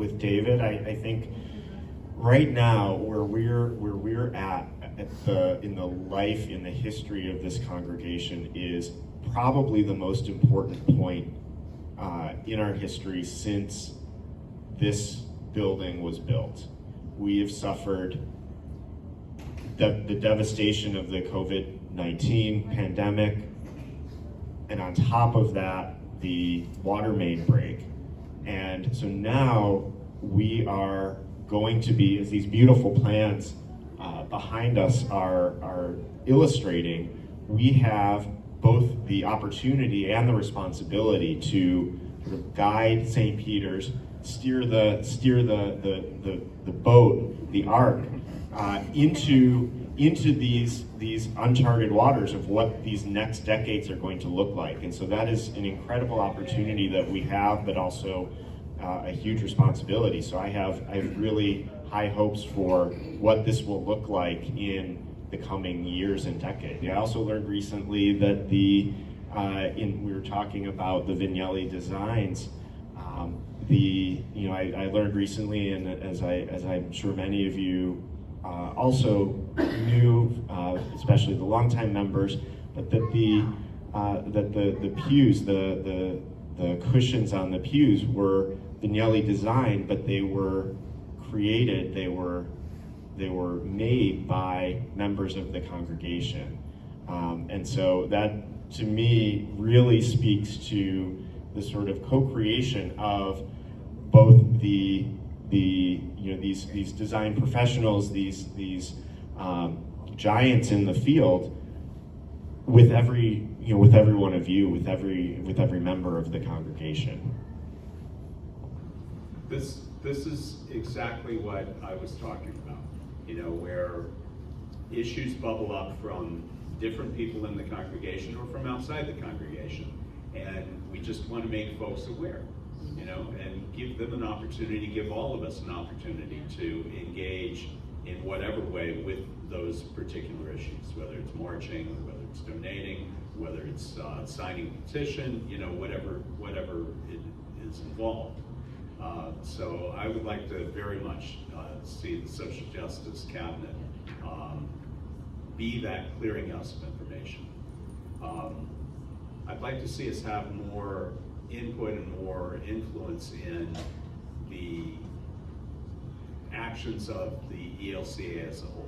with David. I think right now where we're at in the life, in the history of this congregation is probably the most important point in our history since this building was built. We have suffered the devastation of the COVID-19 pandemic, and on top of that, the water main break. And so now we are going to be, as these beautiful plans behind us are illustrating, we have both the opportunity and the responsibility to sort of guide St. Peter's, steer the boat, the ark, into these uncharted waters of what these next decades are going to look like. And so that is an incredible opportunity that we have, but also a huge responsibility. So I have really high hopes for what this will look like in the coming years and decades. I also learned recently that we were talking about the Vignelli designs. I learned recently, and as I'm sure many of you also knew, especially the longtime members, but that the pews, the cushions on the pews were Vignelli designed, but they were created, they were made by members of the congregation. And so that, to me, really speaks to the sort of co-creation of both these design professionals, these giants in the field, with every one of you, with every member of the congregation. This is exactly what I was talking about, where issues bubble up from different people in the congregation or from outside the congregation. And we just want to make folks aware, and give them an opportunity, give all of us an opportunity to engage in whatever way with those particular issues, whether it's marching, or whether it's donating, whether it's signing a petition, whatever it is involved. So I would like to very much see the Social Justice Cabinet be that clearinghouse of information. I'd like to see us have more input and more influence in the actions of the ELCA as a whole.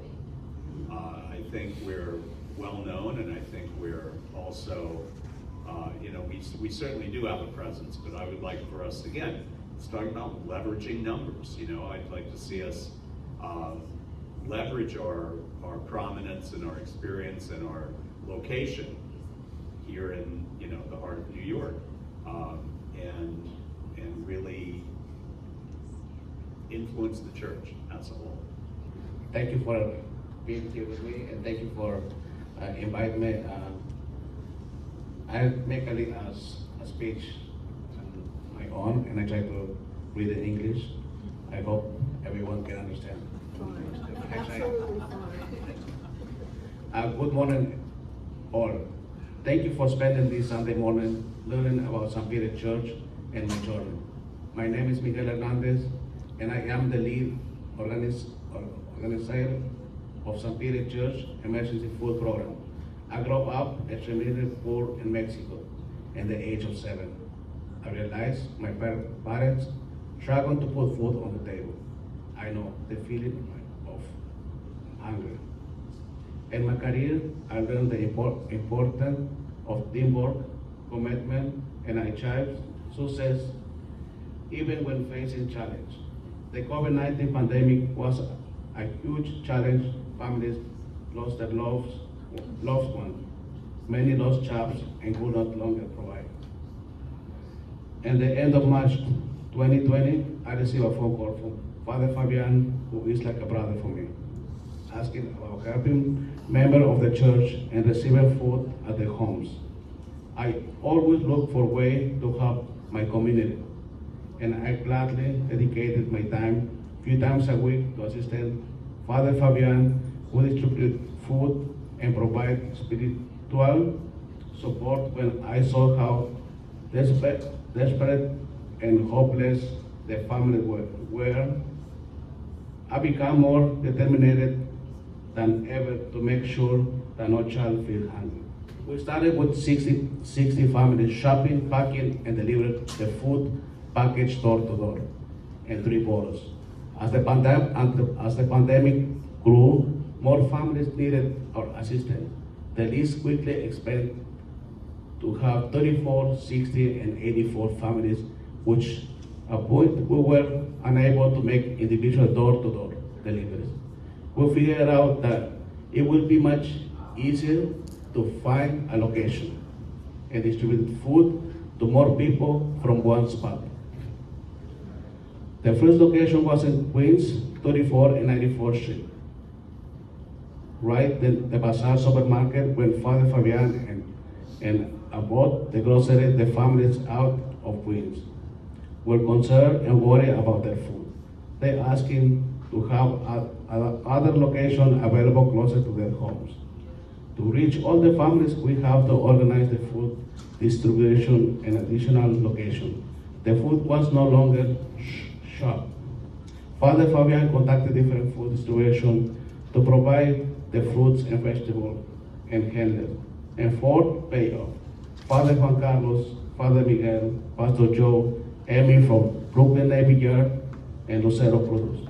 I think we're well known, and I think we're also, we certainly do have a presence, but I would like for us, again, let's talk about leveraging numbers. I'd like to see us leverage our prominence and our experience and our location here in the heart of New York, and really influence the church as a whole. Thank you for being here with me, and thank you for inviting me. I make a speech on my own, and I try to read in English. I hope everyone can understand. Good morning, all. Thank you for spending this Sunday morning learning about St. Peter Church and my journey. My name is Miguel Hernandez, and I am the lead organizer of St. Peter Church Emergency Food Program. I grew up extremely poor in Mexico at the age of 7. I realized my parents struggled to put food on the table. I know the feeling of hunger. In my career, I learned the importance of teamwork, commitment, and I achieved success even when facing challenge. The COVID-19 pandemic was a huge challenge. Families lost their loved ones. Many lost jobs and could not longer provide. At the end of March 2020, I received a phone call from Father Fabian, who is like a brother for me, asking about helping members of the church and receiving food at their homes. I always look for ways to help my community, and I gladly dedicated my time, few times a week, to assist Father Fabian, who distribute food and provide spiritual support when I saw how desperate and hopeless the family were, I become more determined than ever to make sure that no child feel hungry. We started with 60 families shopping, packing, and delivering the food package door to door in 3 boroughs. As the pandemic grew, more families needed our assistance. The list quickly expanded to have 34, 60, and 84 families, which at point we were unable to make individual door-to-door deliveries. We figured out that it would be much easier to find a location and distribute food to more people from one spot. The first location was in Queens, 34 and 94th Street. Right in the Bazaar supermarket when Father Fabian and about the grocery, the families out of Queens were concerned and worried about their food. They asked him to have other location available closer to their homes. To reach all the families, we have to organize the food distribution in additional location. The food was no longer shop. Father Fabian contacted different food distribution to provide the fruits and vegetables and handlers. And fourth, payoff. Father Juan Carlos, Father Miguel, Pastor Joe, Amy from Brooklyn Navy Yard, and Lucero Produce.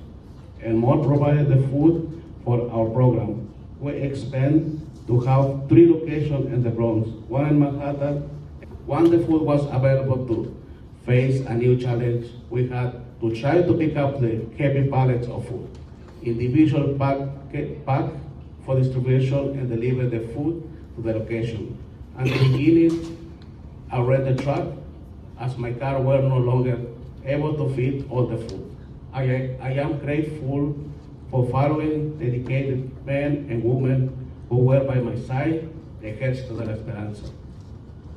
And more provided the food for our program. We expand to have 3 locations in the Bronx, 1 in Manhattan. Once the food was available to face a new challenge, we had to try to pick up the heavy pallets of food. Individual pack for distribution and deliver the food to the location. At the beginning, I rented a truck as my car were no longer able to fit all the food. I am grateful for following dedicated men and women who were by my side, the Ejército de la Esperanza.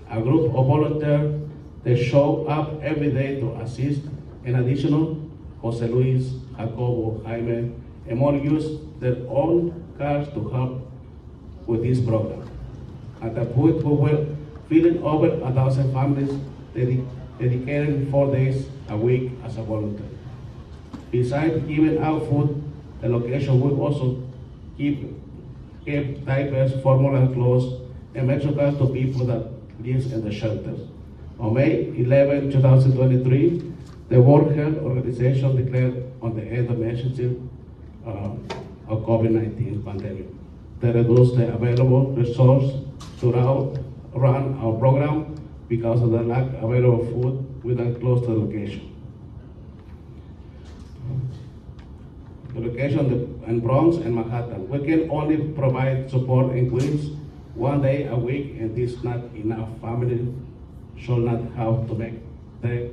A group of volunteers, they show up every day to assist. In addition, Jose Luis, Jacobo, Jaime, and more use their own cars to help with this program. At the point we were feeding over 1,000 families dedicated 4 days a week as a volunteer. Besides giving out food, the location will also keep diapers, formula clothes, and menstrual pads to people that live in the shelters. On May 11, 2023, the World Health Organization declared on the end of emergency of COVID-19 pandemic. They reduced the available resources to run our program because of the lack of available food without close to the location. The location in Bronx and Manhattan. We can only provide support in Queens 1 day a week, and this is not enough. Families should not have to make the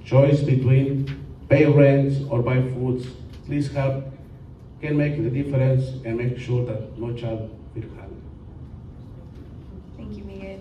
choice between pay rents or buy foods. Please help can make the difference and make sure that no child will hungry. Thank you, Miguel.